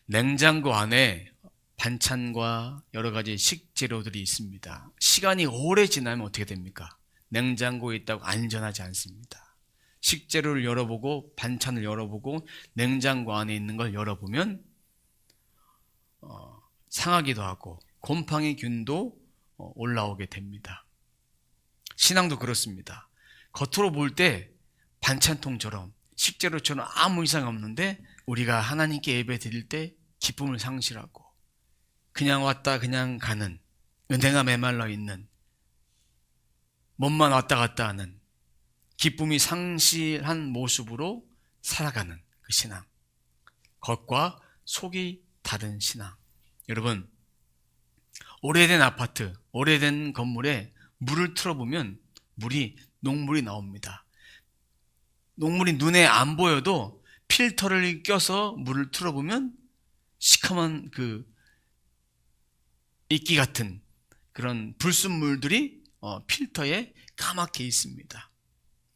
냉장고 안에 반찬과 여러 가지 식재료들이 있습니다. 시간이 오래 지나면 어떻게 됩니까? 냉장고에 있다고 안전하지 않습니다. 식재료를 열어보고 반찬을 열어보고 냉장고 안에 있는 걸 열어보면 상하기도 하고 곰팡이균도 올라오게 됩니다. 신앙도 그렇습니다. 겉으로 볼 때 반찬통처럼 식재료처럼 아무 이상 없는데 우리가 하나님께 예배 드릴 때 기쁨을 상실하고 그냥 왔다 그냥 가는, 은혜가 메말라 있는, 몸만 왔다 갔다 하는, 기쁨이 상실한 모습으로 살아가는 그 신앙, 겉과 속이 다른 신앙. 여러분, 오래된 아파트, 오래된 건물에 물을 틀어보면 녹물이 나옵니다. 녹물이 눈에 안 보여도 필터를 껴서 물을 틀어보면 시커먼 이끼 같은 그런 불순물들이 필터에 까맣게 있습니다.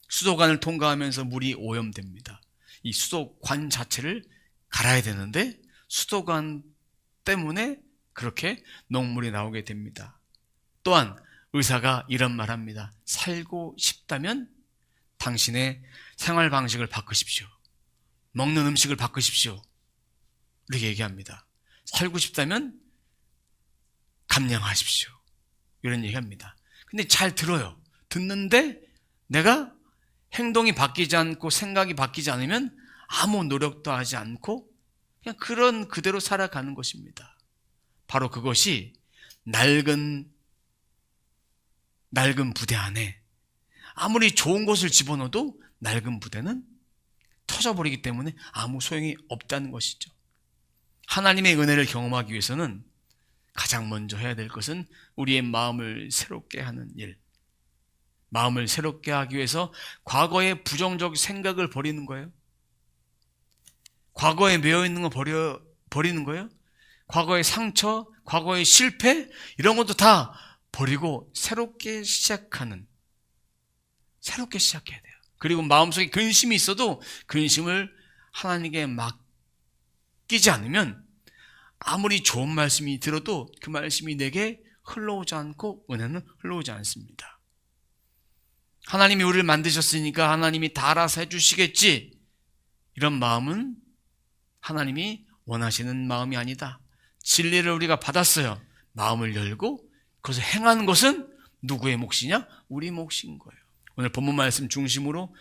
수도관을 통과하면서 물이 오염됩니다. 이 수도관 자체를 갈아야 되는데 수도관 때문에 그렇게 녹물이 나오게 됩니다. 또한 의사가 이런 말 합니다. 살고 싶다면 당신의 생활 방식을 바꾸십시오. 먹는 음식을 바꾸십시오. 이렇게 얘기합니다. 살고 싶다면 감량하십시오. 이런 얘기합니다. 근데 잘 들어요. 듣는데 내가 행동이 바뀌지 않고 생각이 바뀌지 않으면 아무 노력도 하지 않고 그냥 그대로 살아가는 것입니다. 바로 그것이 낡은 부대 안에 아무리 좋은 것을 집어넣어도 낡은 부대는 터져버리기 때문에 아무 소용이 없다는 것이죠. 하나님의 은혜를 경험하기 위해서는 가장 먼저 해야 될 것은 우리의 마음을 새롭게 하는 일. 마음을 새롭게 하기 위해서 과거의 부정적 생각을 버리는 거예요. 과거에 매여있는 거 버리는 거예요. 과거의 상처, 과거의 실패 이런 것도 다 버리고 새롭게 시작해야 돼요. 그리고 마음속에 근심이 있어도 근심을 하나님께 맡기지 않으면 아무리 좋은 말씀이 들어도 그 말씀이 내게 흘러오지 않고 은혜는 흘러오지 않습니다. 하나님이 우리를 만드셨으니까 하나님이 다 알아서 해주시겠지, 이런 마음은 하나님이 원하시는 마음이 아니다. 진리를 우리가 받았어요. 마음을 열고 그것을 행하는 것은 누구의 몫이냐? 우리 몫인 거예요. 오늘 본문 말씀 중심으로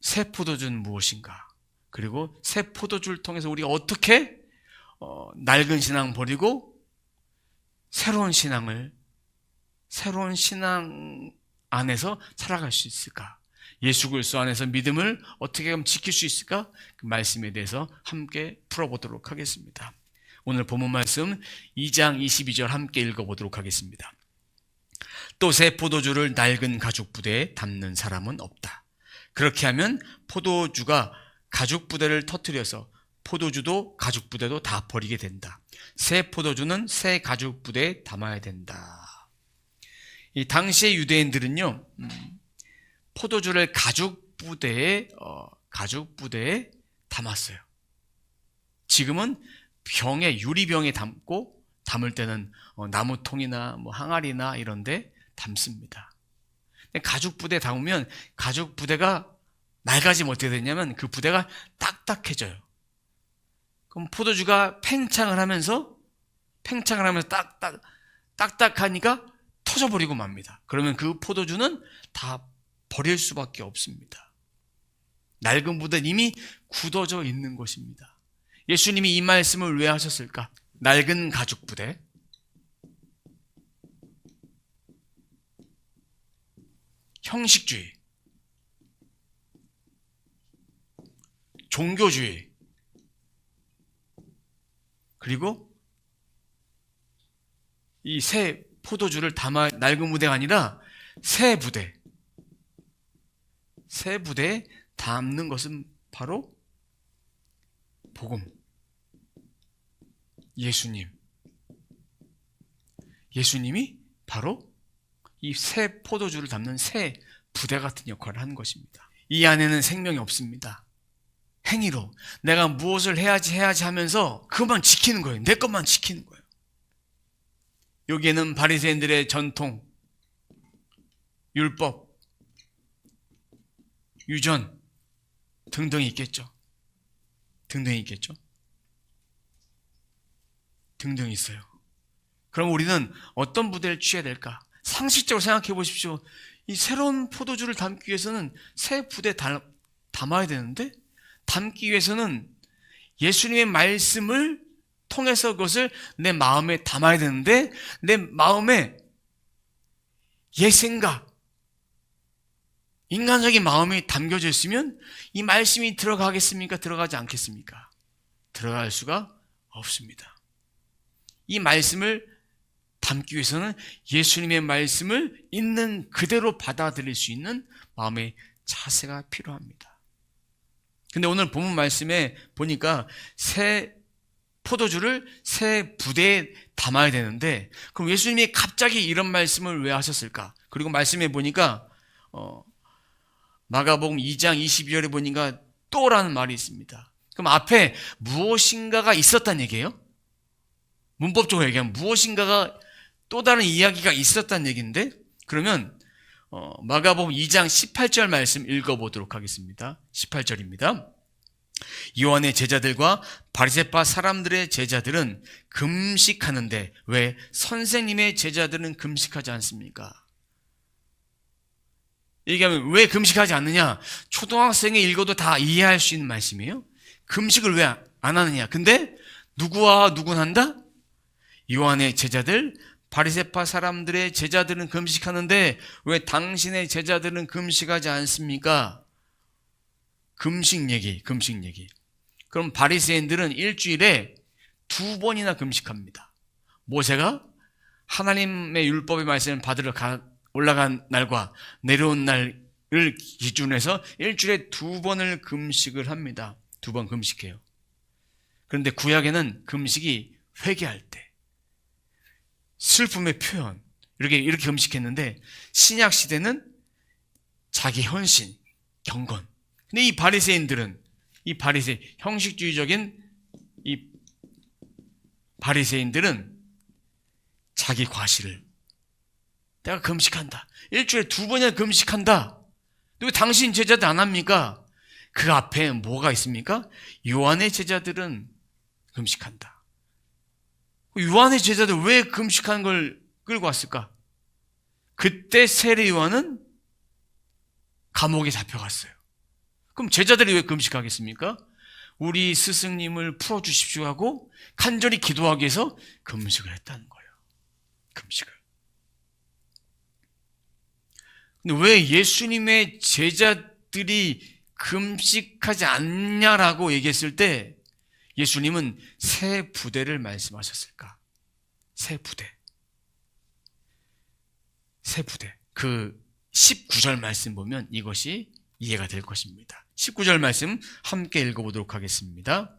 새 포도주는 무엇인가, 그리고 새 포도주를 통해서 우리가 어떻게 낡은 신앙 버리고 새로운 신앙 안에서 살아갈 수 있을까? 예수 그리스도 안에서 믿음을 어떻게 하면 지킬 수 있을까? 그 말씀에 대해서 함께 풀어보도록 하겠습니다. 오늘 본문 말씀 2장 22절 함께 읽어보도록 하겠습니다. 또 새 포도주를 낡은 가죽 부대에 담는 사람은 없다. 그렇게 하면 포도주가 가죽 부대를 터뜨려서 포도주도 가죽 부대도 다 버리게 된다. 새 포도주는 새 가죽 부대에 담아야 된다. 이 당시의 유대인들은요, 포도주를 가죽 부대에 담았어요. 지금은 유리병에 담을 때는 나무통이나 항아리나 이런데 담습니다. 가죽 부대에 담으면 가죽 부대가 낡아지면 어떻게 되냐면 그 부대가 딱딱해져요. 그럼 포도주가 팽창을 하면서 딱딱하니까 터져버리고 맙니다. 그러면 그 포도주는 다 버릴 수밖에 없습니다. 낡은 부대는 이미 굳어져 있는 것입니다. 예수님이 이 말씀을 왜 하셨을까? 낡은 가죽 부대, 형식주의, 종교주의, 그리고 이 새 포도주를 담아 낡은 부대가 아니라 새 부대에 담는 것은 바로 복음, 예수님이 바로 이 새 포도주를 담는 새 부대 같은 역할을 하는 것입니다. 이 안에는 생명이 없습니다. 행위로 내가 무엇을 해야지 하면서 그것만 지키는 거예요. 내 것만 지키는 거예요. 여기에는 바리새인들의 전통, 율법, 유전 등등이 있겠죠. 등등이 있어요. 그럼 우리는 어떤 부대를 취해야 될까? 상식적으로 생각해 보십시오. 이 새로운 포도주를 담기 위해서는 새 부대에 담아야 되는데, 담기 위해서는 예수님의 말씀을 통해서 그것을 내 마음에 담아야 되는데, 내 마음에 옛 생각, 인간적인 마음이 담겨져 있으면 이 말씀이 들어가겠습니까? 들어가지 않겠습니까? 들어갈 수가 없습니다. 이 말씀을 담기 위해서는 예수님의 말씀을 있는 그대로 받아들일 수 있는 마음의 자세가 필요합니다. 근데 오늘 본문 말씀에 보니까 새 포도주를 새 부대에 담아야 되는데, 그럼 예수님이 갑자기 이런 말씀을 왜 하셨을까? 그리고 말씀에 보니까 마가복음 2장 22절에 보니까 또라는 말이 있습니다. 그럼 앞에 무엇인가가 있었단 얘기예요? 문법적으로 얘기하면 무엇인가가 또 다른 이야기가 있었단 얘기인데, 그러면 마가복음 2장 18절 말씀 읽어보도록 하겠습니다. 18절입니다. 요한의 제자들과 바리새파 사람들의 제자들은 금식하는데 왜 선생님의 제자들은 금식하지 않습니까? 얘기하면 왜 금식하지 않느냐? 초등학생이 읽어도 다 이해할 수 있는 말씀이에요. 금식을 왜 안 하느냐? 근데 누구와 누구는 한다? 요한의 제자들, 바리새파 사람들의 제자들은 금식하는데 왜 당신의 제자들은 금식하지 않습니까? 금식 얘기. 그럼 바리새인들은 일주일에 2번이나 금식합니다. 모세가 하나님의 율법의 말씀을 받으러 올라간 날과 내려온 날을 기준으로 해서 일주일에 2번을 금식을 합니다. 2번 금식해요. 그런데 구약에는 금식이 회개할 때, 슬픔의 표현, 이렇게 금식했는데, 신약 시대는 자기 헌신, 경건. 근데 이 바리새인들은, 형식주의적인 이 바리새인들은 자기 과시를, 내가 금식한다, 일주일에 2번이나 금식한다. 왜 당신 제자들 안 합니까? 그 앞에 뭐가 있습니까? 요한의 제자들은 금식한다. 요한의 제자들 왜 금식하는 걸 끌고 왔을까? 그때 세례 요한은 감옥에 잡혀갔어요. 그럼 제자들이 왜 금식하겠습니까? 우리 스승님을 풀어주십시오 하고 간절히 기도하기 위해서 금식을 했다는 거예요. 금식을. 근데 왜 예수님의 제자들이 금식하지 않냐라고 얘기했을 때 예수님은 새 부대를 말씀하셨을까? 새 부대. 그 19절 말씀 보면 이것이 이해가 될 것입니다. 19절 말씀 함께 읽어보도록 하겠습니다.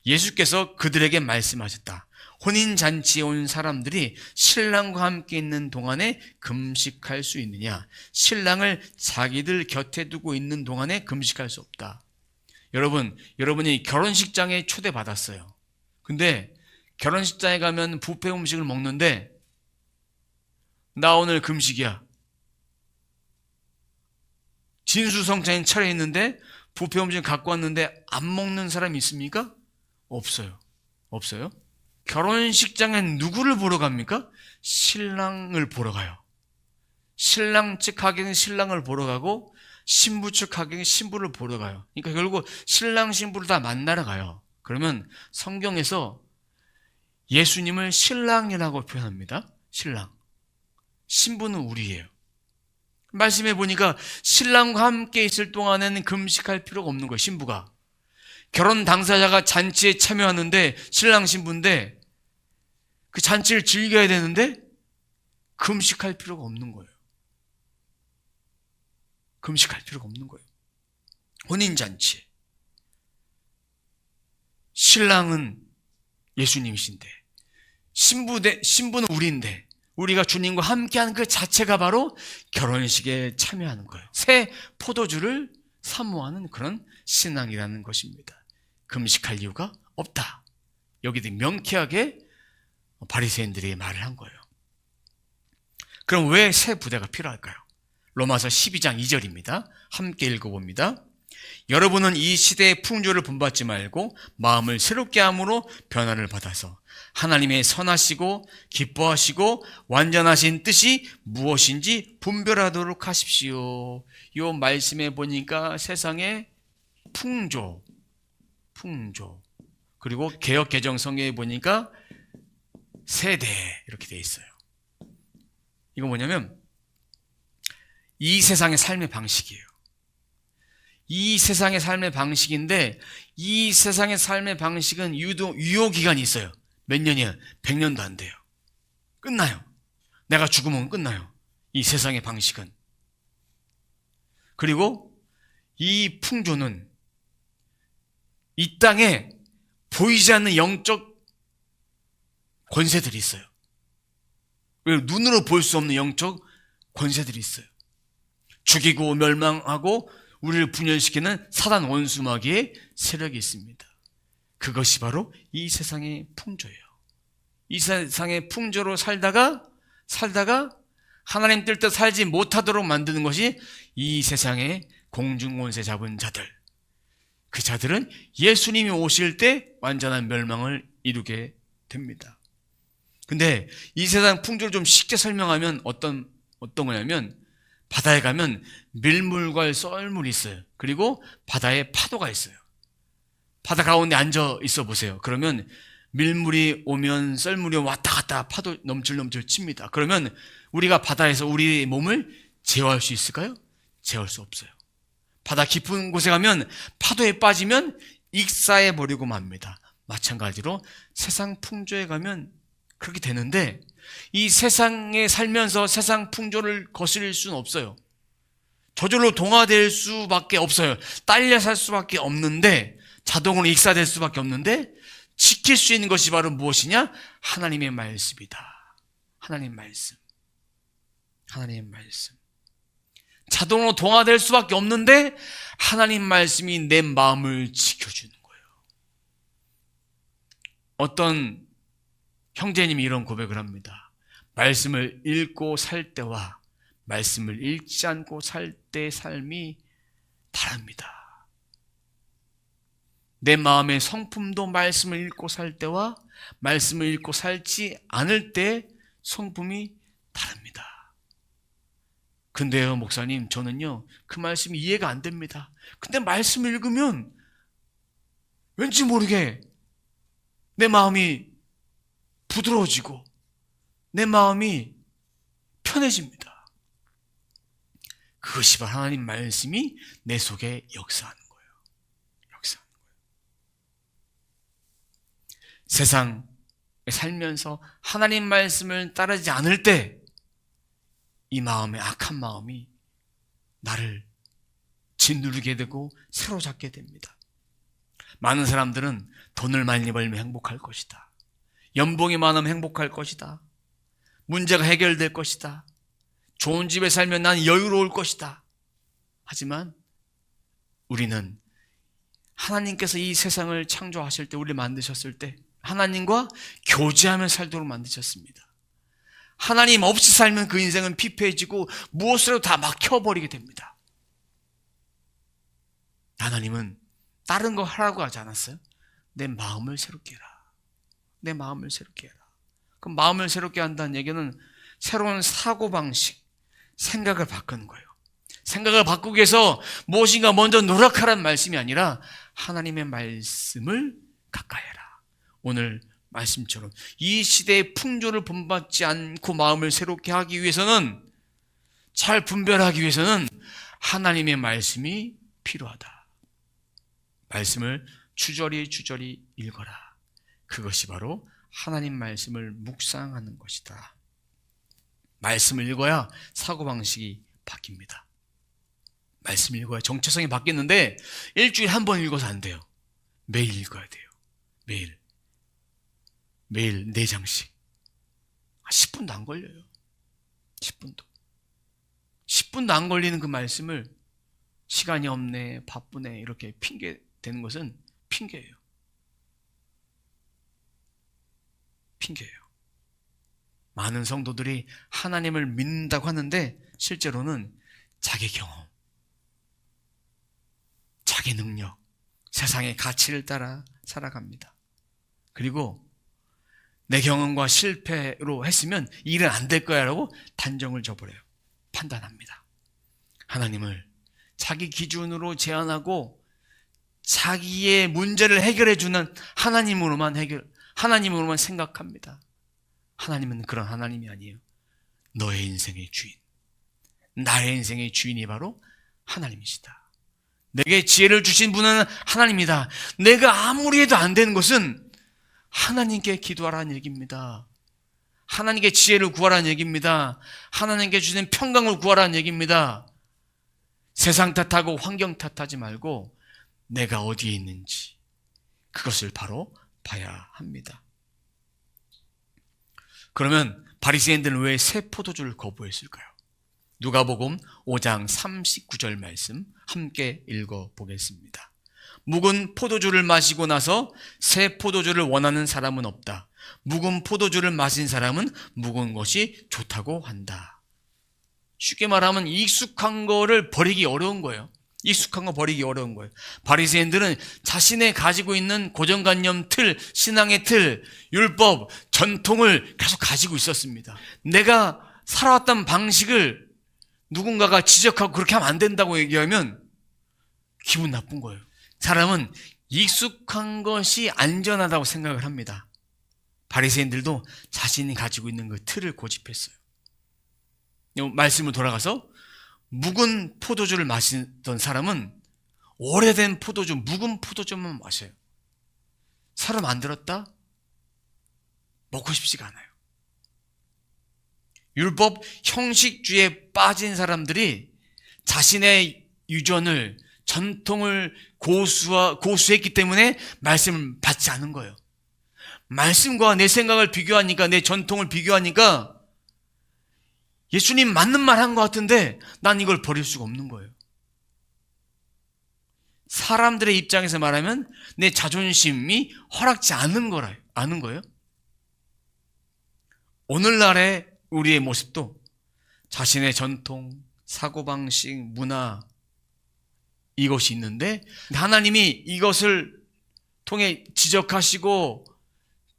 예수께서 그들에게 말씀하셨다. 혼인잔치에 온 사람들이 신랑과 함께 있는 동안에 금식할 수 있느냐? 신랑을 자기들 곁에 두고 있는 동안에 금식할 수 없다. 여러분이 결혼식장에 초대받았어요. 근데 결혼식장에 가면 뷔페 음식을 먹는데 나 오늘 금식이야. 진수성찬이 차려있는데 뷔페 음식 갖고 왔는데 안 먹는 사람이 있습니까? 없어요. 결혼식장엔 누구를 보러 갑니까? 신랑을 보러 가요. 신랑 측 하객은 신랑을 보러 가고 신부 측 하객은 신부를 보러 가요. 그러니까 결국 신랑 신부를 다 만나러 가요. 그러면 성경에서 예수님을 신랑이라고 표현합니다. 신랑. 신부는 우리예요. 말씀해 보니까 신랑과 함께 있을 동안에는 금식할 필요가 없는 거예요. 신부가. 결혼 당사자가 잔치에 참여하는데 신랑 신부인데 그 잔치를 즐겨야 되는데 금식할 필요가 없는 거예요. 혼인잔치. 신랑은 예수님이신데 신부는 우리인데 우리가 주님과 함께하는 그 자체가 바로 결혼식에 참여하는 거예요. 새 포도주를 사모하는 그런 신앙이라는 것입니다. 금식할 이유가 없다. 여기도 명쾌하게 바리새인들이 말을 한 거예요. 그럼 왜 새 부대가 필요할까요? 로마서 12장 2절입니다. 함께 읽어봅니다. 여러분은 이 시대의 풍조를 본받지 말고 마음을 새롭게 함으로 변화를 받아서 하나님의 선하시고 기뻐하시고 완전하신 뜻이 무엇인지 분별하도록 하십시오. 이 말씀에 보니까 세상의 풍조 그리고 개역 개정 성경에 보니까 세대 이렇게 돼 있어요. 이거 뭐냐면 이 세상의 삶의 방식이에요. 이 세상의 삶의 방식인데 이 세상의 삶의 방식은 유효기간이 있어요. 몇 년이에요? 100년도 안 돼요. 끝나요. 내가 죽으면 끝나요. 이 세상의 방식은. 그리고 이 풍조는 이 땅에 보이지 않는 영적 권세들이 있어요. 눈으로 볼 수 없는 영적 권세들이 있어요. 죽이고 멸망하고 우리를 분열시키는 사단 원수마귀의 세력이 있습니다. 그것이 바로 이 세상의 풍조예요. 이 세상의 풍조로 살다가 하나님 뜻대로 살지 못하도록 만드는 것이 이 세상의 공중권세 잡은 자들. 그 자들은 예수님이 오실 때 완전한 멸망을 이루게 됩니다. 근데 이 세상 풍조를 좀 쉽게 설명하면 어떤 거냐면 바다에 가면 밀물과 썰물이 있어요. 그리고 바다에 파도가 있어요. 바다 가운데 앉아 있어 보세요. 그러면 밀물이 오면 썰물이 왔다 갔다 파도 넘칠 칩니다. 그러면 우리가 바다에서 우리 몸을 제어할 수 있을까요? 제어할 수 없어요. 바다 깊은 곳에 가면 파도에 빠지면 익사해 버리고 맙니다. 마찬가지로 세상 풍조에 가면 그렇게 되는데 이 세상에 살면서 세상 풍조를 거스릴 수는 없어요. 저절로 동화될 수밖에 없어요. 딸려 살 수밖에 없는데 자동으로 익사될 수밖에 없는데 지킬 수 있는 것이 바로 무엇이냐? 하나님의 말씀이다. 하나님의 말씀. 자동으로 동화될 수밖에 없는데 하나님 말씀이 내 마음을 지켜주는 거예요. 어떤 형제님이 이런 고백을 합니다. 말씀을 읽고 살 때와 말씀을 읽지 않고 살 때의 삶이 다릅니다. 내 마음의 성품도 말씀을 읽고 살 때와 말씀을 읽고 살지 않을 때 성품이 다릅니다. 근데요, 목사님, 저는요, 그 말씀이 이해가 안 됩니다. 근데 말씀을 읽으면 왠지 모르게 내 마음이 부드러워지고 내 마음이 편해집니다. 그것이 바로 하나님 말씀이 내 속에 역사하는 거예요. 세상에 살면서 하나님 말씀을 따르지 않을 때 이 마음의 악한 마음이 나를 짓누르게 되고 사로잡게 됩니다. 많은 사람들은 돈을 많이 벌면 행복할 것이다. 연봉이 많으면 행복할 것이다. 문제가 해결될 것이다. 좋은 집에 살면 난 여유로울 것이다. 하지만 우리는 하나님께서 이 세상을 창조하실 때, 우리를 만드셨을 때 하나님과 교제하며 살도록 만드셨습니다. 하나님 없이 살면 그 인생은 피폐해지고 무엇으로 다 막혀버리게 됩니다. 하나님은 다른 거 하라고 하지 않았어요? 내 마음을 새롭게 해라. 내 마음을 새롭게 해라. 그럼 마음을 새롭게 한다는 얘기는 새로운 사고방식, 생각을 바꾸는 거예요. 생각을 바꾸기 위해서 무엇인가 먼저 노력하라는 말씀이 아니라 하나님의 말씀을 가까이 해라. 오늘 말씀처럼 이 시대의 풍조를 본받지 않고 마음을 새롭게 하기 위해서는, 잘 분별하기 위해서는 하나님의 말씀이 필요하다. 말씀을 주저리 읽어라. 그것이 바로 하나님 말씀을 묵상하는 것이다. 말씀을 읽어야 사고방식이 바뀝니다. 말씀 읽어야 정체성이 바뀌는데 일주일에 한 번 읽어서 안 돼요. 매일 읽어야 돼요. 매일 4장씩. 10분도 안 걸려요. 10분도 안 걸리는 그 말씀을 시간이 없네, 바쁘네 이렇게 핑계 대는 것은 핑계예요. 핑계예요. 많은 성도들이 하나님을 믿는다고 하는데 실제로는 자기 경험, 자기 능력, 세상의 가치를 따라 살아갑니다. 그리고 내 경험과 실패로 했으면 이 일은 안 될 거야 라고 단정을 줘버려요. 판단합니다. 하나님을 자기 기준으로 제한하고 자기의 문제를 해결해 주는 하나님으로만 생각합니다. 하나님은 그런 하나님이 아니에요. 너의 인생의 주인, 나의 인생의 주인이 바로 하나님이시다. 내게 지혜를 주신 분은 하나님이다. 내가 아무리 해도 안 되는 것은 하나님께 기도하라는 얘기입니다. 하나님께 지혜를 구하라는 얘기입니다. 하나님께 주신 평강을 구하라는 얘기입니다. 세상 탓하고 환경 탓하지 말고 내가 어디에 있는지 그것을 바로 봐야 합니다. 그러면 바리새인들은 왜 새 포도주를 거부했을까요? 누가복음 5장 39절 말씀 함께 읽어보겠습니다. 묵은 포도주를 마시고 나서 새 포도주를 원하는 사람은 없다. 묵은 포도주를 마신 사람은 묵은 것이 좋다고 한다. 쉽게 말하면 익숙한 거를 버리기 어려운 거예요. 익숙한 거 버리기 어려운 거예요. 바리새인들은 자신의 가지고 있는 고정관념 틀, 신앙의 틀, 율법, 전통을 계속 가지고 있었습니다. 내가 살아왔던 방식을 누군가가 지적하고 그렇게 하면 안 된다고 얘기하면 기분 나쁜 거예요. 사람은 익숙한 것이 안전하다고 생각을 합니다. 바리새인들도 자신이 가지고 있는 그 틀을 고집했어요. 말씀을 돌아가서 묵은 포도주를 마시던 사람은 오래된 포도주, 묵은 포도주만 마셔요. 새로 만들었다? 먹고 싶지가 않아요. 율법 형식주의에 빠진 사람들이 자신의 유전을, 전통을 고수했기 때문에 말씀을 받지 않은 거예요. 말씀과 내 생각을 비교하니까, 내 전통을 비교하니까 예수님 맞는 말 한 것 같은데 난 이걸 버릴 수가 없는 거예요. 사람들의 입장에서 말하면 내 자존심이 허락지 않은 거예요. 오늘날의 우리의 모습도 자신의 전통, 사고방식, 문화 이것이 있는데 하나님이 이것을 통해 지적하시고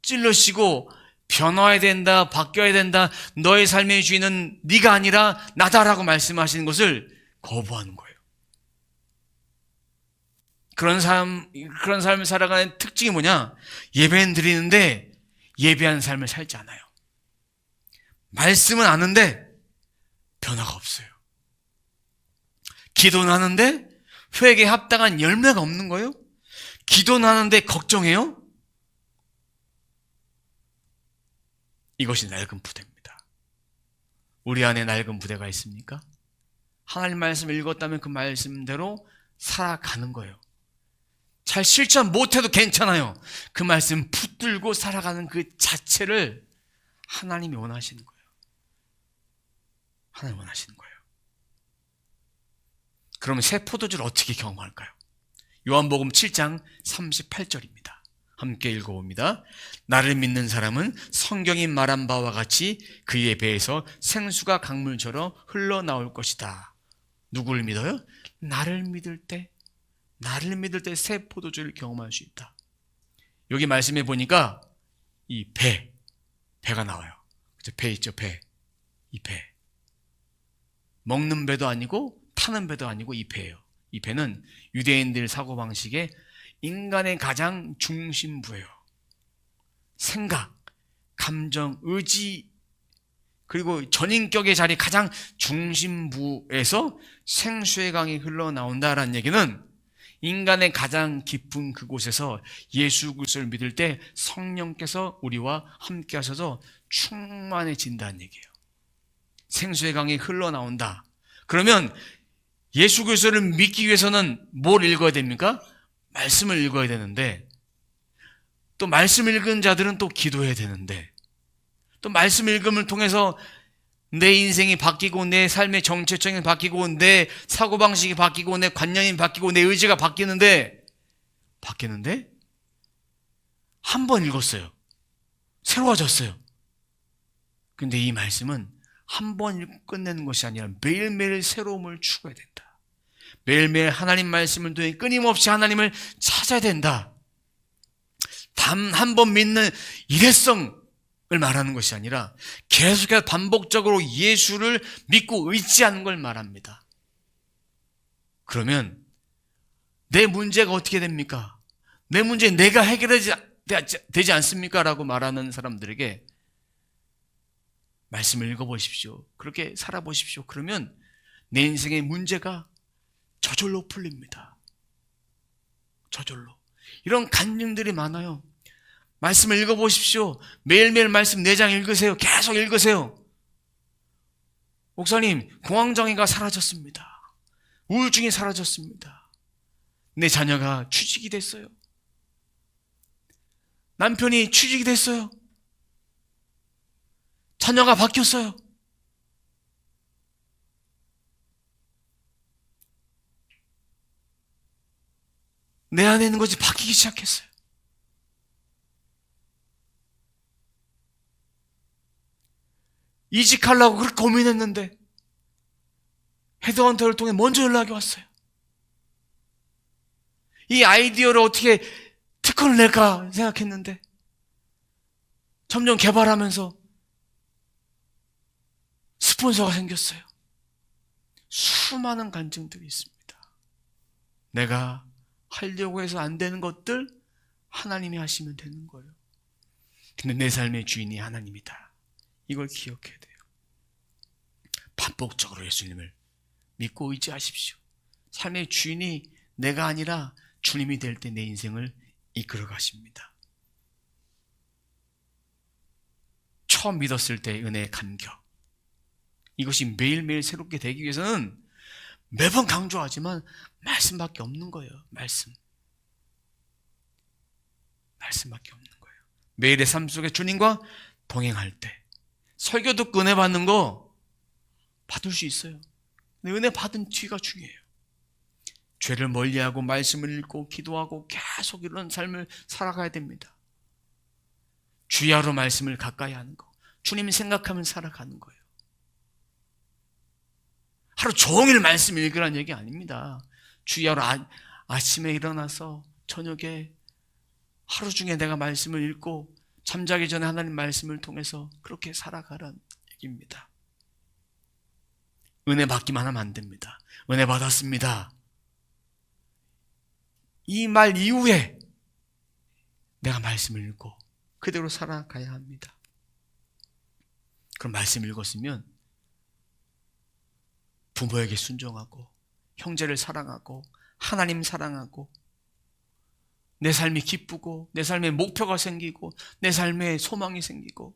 찔러시고 변화해야 된다, 바뀌어야 된다, 너의 삶의 주인은 네가 아니라 나다라고 말씀하시는 것을 거부하는 거예요. 그런 삶을 살아가는 특징이 뭐냐? 예배는 드리는데 예배한 삶을 살지 않아요. 말씀은 아는데 변화가 없어요. 기도는 하는데 회개에 합당한 열매가 없는 거예요. 기도는 하는데 걱정해요. 이것이 낡은 부대입니다. 우리 안에 낡은 부대가 있습니까? 하나님 말씀을 읽었다면 그 말씀대로 살아가는 거예요. 잘 실천 못해도 괜찮아요. 그 말씀 붙들고 살아가는 그 자체를 하나님이 원하시는 거예요. 하나님 원하시는 거예요. 그러면 새 포도주를 어떻게 경험할까요? 요한복음 7장 38절입니다. 함께 읽어봅니다. 나를 믿는 사람은 성경이 말한 바와 같이 그의 배에서 생수가 강물처럼 흘러나올 것이다. 누구를 믿어요? 나를 믿을 때 새 포도주를 경험할 수 있다. 여기 말씀해 보니까 이 배가 나와요. 배 있죠, 배. 이 배. 먹는 배도 아니고 타는 배도 아니고 이 배예요. 이 배는 유대인들 사고방식의 인간의 가장 중심부예요. 생각, 감정, 의지, 그리고 전인격의 자리 가장 중심부에서 생수의 강이 흘러나온다라는 얘기는 인간의 가장 깊은 그곳에서 예수 그리스도를 믿을 때 성령께서 우리와 함께 하셔서 충만해진다는 얘기예요. 생수의 강이 흘러나온다. 그러면 예수 그리스도를 믿기 위해서는 뭘 읽어야 됩니까? 말씀을 읽어야 되는데, 또 말씀 읽은 자들은 또 기도해야 되는데, 또 말씀 읽음을 통해서 내 인생이 바뀌고 내 삶의 정체성이 바뀌고 내 사고방식이 바뀌고 내 관념이 바뀌고 내 의지가 바뀌는데 한 번 읽었어요. 새로워졌어요. 근데 이 말씀은 한 번 읽고 끝내는 것이 아니라 매일매일 새로움을 추구해야 된다. 매일매일 하나님 말씀을 통해 끊임없이 하나님을 찾아야 된다. 단 한 번 믿는 일회성을 말하는 것이 아니라 계속해서 반복적으로 예수를 믿고 의지하는 걸 말합니다. 그러면 내 문제가 어떻게 됩니까? 내 문제 내가 해결되지 않습니까? 라고 말하는 사람들에게 말씀을 읽어보십시오. 그렇게 살아보십시오. 그러면 내 인생의 문제가 저절로 풀립니다. 저절로. 이런 간증들이 많아요. 말씀을 읽어보십시오. 매일매일 말씀 4장 읽으세요. 계속 읽으세요. 목사님, 공황장애가 사라졌습니다. 우울증이 사라졌습니다. 내 자녀가 취직이 됐어요. 남편이 취직이 됐어요. 자녀가 바뀌었어요. 내 안에 있는 것이 바뀌기 시작했어요. 이직하려고 그렇게 고민했는데 헤드헌터를 통해 먼저 연락이 왔어요. 이 아이디어를 어떻게 특허를 낼까 생각했는데 점점 개발하면서 스폰서가 생겼어요. 수많은 간증들이 있습니다. 내가 하려고 해서 안 되는 것들 하나님이 하시면 되는 거예요. 근데 내 삶의 주인이 하나님이다. 이걸 기억해야 돼요. 반복적으로 예수님을 믿고 의지하십시오. 삶의 주인이 내가 아니라 주님이 될 때 내 인생을 이끌어 가십니다. 처음 믿었을 때 은혜의 감격. 이것이 매일매일 새롭게 되기 위해서는 매번 강조하지만 말씀밖에 없는 거예요. 말씀밖에 없는 거예요. 매일의 삶 속에 주님과 동행할 때 설교 듣고 은혜 받는 거 받을 수 있어요. 근데 은혜 받은 뒤가 중요해요. 죄를 멀리하고 말씀을 읽고 기도하고 계속 이런 삶을 살아가야 됩니다. 주야로 말씀을 가까이 하는 거, 주님 생각하면 살아가는 거예요. 하루 종일 말씀 읽으라는 얘기 아닙니다. 주야로 아침에 일어나서 저녁에 하루 중에 내가 말씀을 읽고 잠자기 전에 하나님 말씀을 통해서 그렇게 살아가라는 얘기입니다. 은혜 받기만 하면 안 됩니다. 은혜 받았습니다. 이 말 이후에 내가 말씀을 읽고 그대로 살아가야 합니다. 그럼 말씀 읽었으면 부모에게 순종하고 형제를 사랑하고 하나님 사랑하고 내 삶이 기쁘고 내 삶에 목표가 생기고 내 삶에 소망이 생기고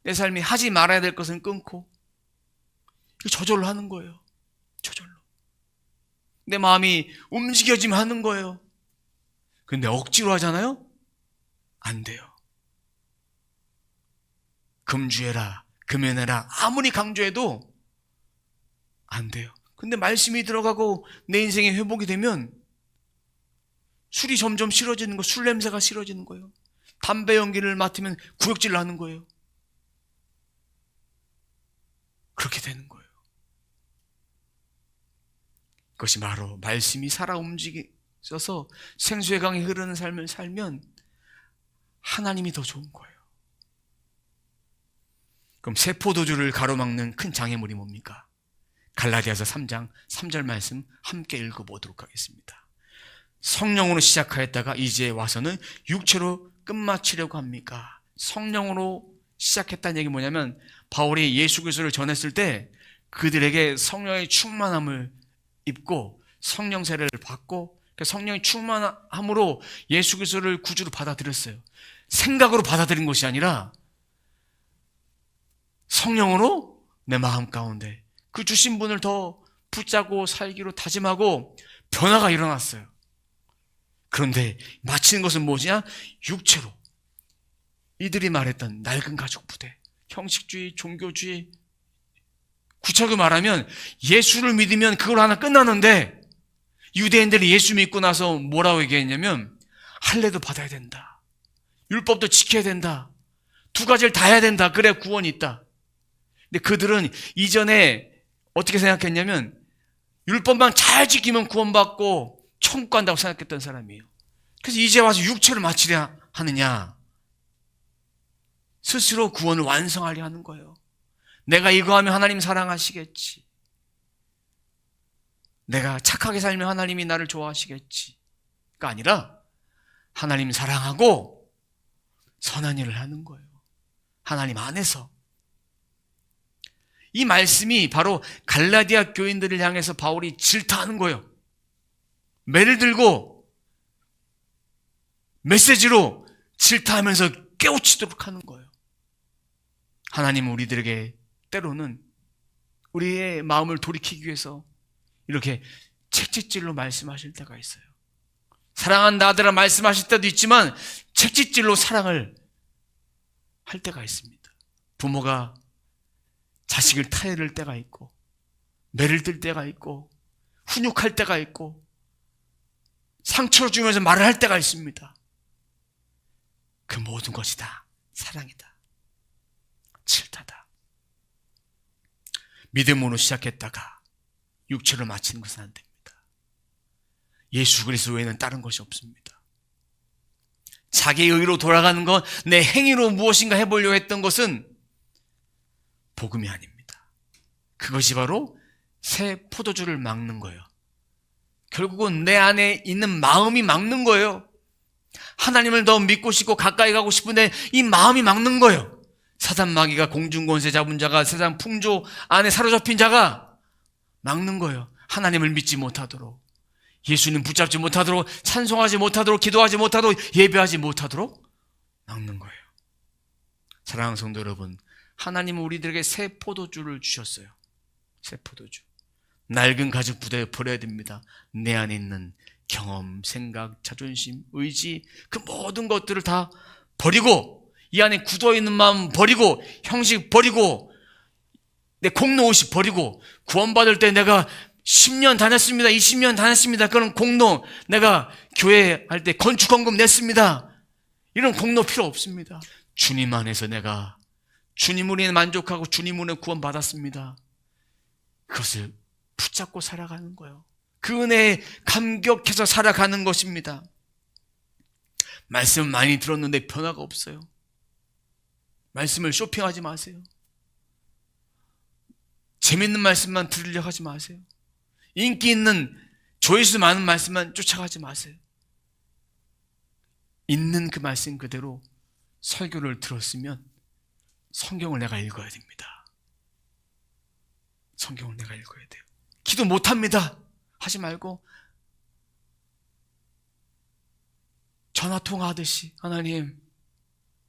내 삶이 하지 말아야 될 것은 끊고 저절로 하는 거예요. 저절로. 내 마음이 움직여지면 하는 거예요. 근데 억지로 하잖아요? 안 돼요. 금주해라, 금연해라 아무리 강조해도 안 돼요. 근데 말씀이 들어가고 내 인생에 회복이 되면 술이 점점 싫어지는 거, 술 냄새가 싫어지는 거예요. 담배 연기를 맡으면 구역질 나는 거예요. 그렇게 되는 거예요. 그것이 바로 말씀이 살아 움직여서 생수의 강이 흐르는 삶을 살면 하나님이 더 좋은 거예요. 그럼 새 포도주를 가로막는 큰 장애물이 뭡니까? 갈라디아서 3장 3절 말씀 함께 읽어보도록 하겠습니다. 성령으로 시작하였다가 이제 와서는 육체로 끝마치려고 합니까? 성령으로 시작했다는 얘기 뭐냐면 바울이 예수 그리스도를 전했을 때 그들에게 성령의 충만함을 입고 성령 세례를 받고 성령의 충만함으로 예수 그리스도를 구주로 받아들였어요. 생각으로 받아들인 것이 아니라 성령으로 내 마음 가운데 그 주신 분을 더 붙잡고 살기로 다짐하고 변화가 일어났어요. 그런데 마치는 것은 뭐냐? 육체로. 이들이 말했던 낡은 가족 부대, 형식주의, 종교주의, 구체적으로 말하면 예수를 믿으면 그걸 하나 끝나는데, 유대인들이 예수 믿고 나서 뭐라고 얘기했냐면 할례도 받아야 된다, 율법도 지켜야 된다, 두 가지를 다 해야 된다, 그래 구원이 있다. 근데 그들은 이전에 어떻게 생각했냐면 율법만 잘 지키면 구원받고 천국 간다고 생각했던 사람이에요. 그래서 이제 와서 육체를 마치려 하느냐, 스스로 구원을 완성하려 하는 거예요. 내가 이거 하면 하나님 사랑하시겠지, 내가 착하게 살면 하나님이 나를 좋아하시겠지가 아니라 하나님 사랑하고 선한 일을 하는 거예요. 하나님 안에서. 이 말씀이 바로 갈라디아 교인들을 향해서 바울이 질타하는 거예요. 매를 들고 메시지로 질타하면서 깨우치도록 하는 거예요. 하나님은 우리들에게 때로는 우리의 마음을 돌이키기 위해서 이렇게 책짓질로 말씀하실 때가 있어요. 사랑한다 아들아 말씀하실 때도 있지만 책짓질로 사랑을 할 때가 있습니다. 부모가 자식을 타이를 때가 있고, 매를 들 때가 있고, 훈육할 때가 있고, 상처를 주면서 말을 할 때가 있습니다. 그 모든 것이 다 사랑이다, 질타다. 믿음으로 시작했다가 육체로 마치는 것은 안 됩니다. 예수 그리스도 외에는 다른 것이 없습니다. 자기의 의로 돌아가는 것, 내 행위로 무엇인가 해보려고 했던 것은 복음이 아닙니다. 그것이 바로 새 포도주를 막는 거예요. 결국은 내 안에 있는 마음이 막는 거예요. 하나님을 더 믿고 싶고 가까이 가고 싶은데 이 마음이 막는 거예요. 사단 마귀가, 공중권세 잡은 자가, 세상 풍조 안에 사로잡힌 자가 막는 거예요. 하나님을 믿지 못하도록, 예수님 붙잡지 못하도록, 찬송하지 못하도록, 기도하지 못하도록, 예배하지 못하도록 막는 거예요. 사랑하는 성도 여러분, 하나님은 우리들에게 새 포도주를 주셨어요. 새 포도주. 낡은 가죽 부대에 버려야 됩니다. 내 안에 있는 경험, 생각, 자존심, 의지, 그 모든 것들을 다 버리고, 이 안에 굳어있는 마음 버리고, 형식 버리고, 내 공로의식 버리고, 구원받을 때 내가 10년 다녔습니다, 20년 다녔습니다, 그런 공로, 내가 교회 할 때 건축헌금 냈습니다, 이런 공로 필요 없습니다. 주님 안에서 내가 주님으로 인해 만족하고 주님으로 구원받았습니다. 그것을 붙잡고 살아가는 거예요. 그 은혜에 감격해서 살아가는 것입니다. 말씀 많이 들었는데 변화가 없어요. 말씀을 쇼핑하지 마세요. 재밌는 말씀만 들으려고 하지 마세요. 인기 있는 조회수 많은 말씀만 쫓아가지 마세요. 있는 그 말씀 그대로 설교를 들었으면 성경을 내가 읽어야 됩니다. 성경을 내가 읽어야 돼요. 기도 못합니다 하지 말고 전화통화하듯이, 하나님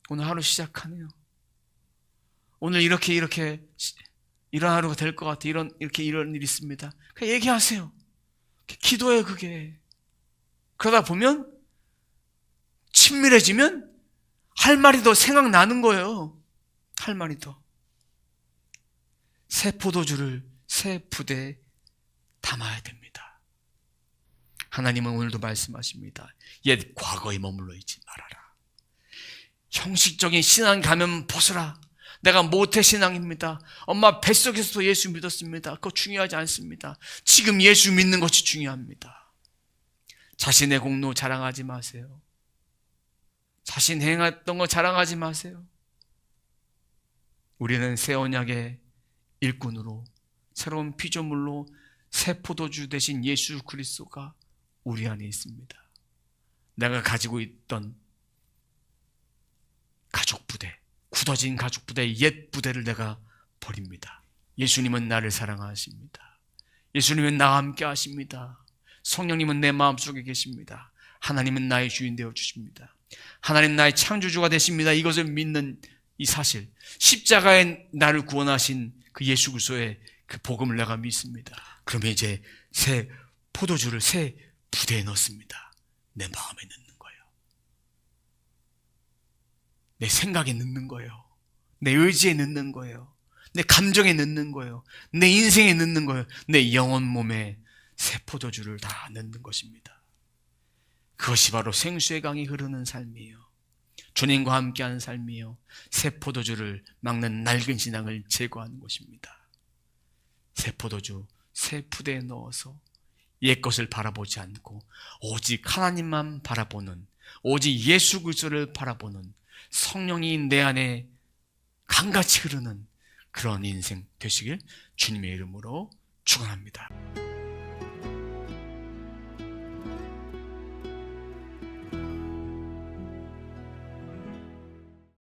오늘 하루 시작하네요, 오늘 이렇게 이런 하루가 될 것 같아, 이런 일이 있습니다, 그냥 얘기하세요. 기도해요. 그게 그러다 보면 친밀해지면 할 말이 더 생각나는 거예요. 할 말이 더. 새 포도주를 새 부대에 담아야 됩니다. 하나님은 오늘도 말씀하십니다. 옛 과거에 머물러 있지 말아라. 형식적인 신앙 가면 벗어라. 내가 모태신앙입니다, 엄마 뱃속에서도 예수 믿었습니다, 그거 중요하지 않습니다. 지금 예수 믿는 것이 중요합니다. 자신의 공로 자랑하지 마세요. 자신 행했던 거 자랑하지 마세요. 우리는 새 언약의 일꾼으로, 새로운 피조물로 새 포도주 대신 예수 그리스도가 우리 안에 있습니다. 내가 가지고 있던 가족 부대, 굳어진 가족 부대의 옛 부대를 내가 버립니다. 예수님은 나를 사랑하십니다. 예수님은 나와 함께 하십니다. 성령님은 내 마음속에 계십니다. 하나님은 나의 주인 되어 주십니다. 하나님 나의 창조주가 되십니다. 이것을 믿는 이 사실, 십자가에 나를 구원하신 그 예수 그리스도의 그 복음을 내가 믿습니다. 그러면 이제 새 포도주를 새 부대에 넣습니다. 내 마음에 넣는 거예요. 내 생각에 넣는 거예요. 내 의지에 넣는 거예요. 내 감정에 넣는 거예요. 내 인생에 넣는 거예요. 내 영혼 몸에 새 포도주를 다 넣는 것입니다. 그것이 바로 생수의 강이 흐르는 삶이에요. 주님과 함께하는 삶이에요. 새 포도주를 막는 낡은 신앙을 제거하는 것입니다. 새 포도주, 새 푸대에 넣어서 옛 것을 바라보지 않고 오직 하나님만 바라보는, 오직 예수 그리스도를 바라보는, 성령이 내 안에 강같이 흐르는 그런 인생 되시길 주님의 이름으로 축원합니다.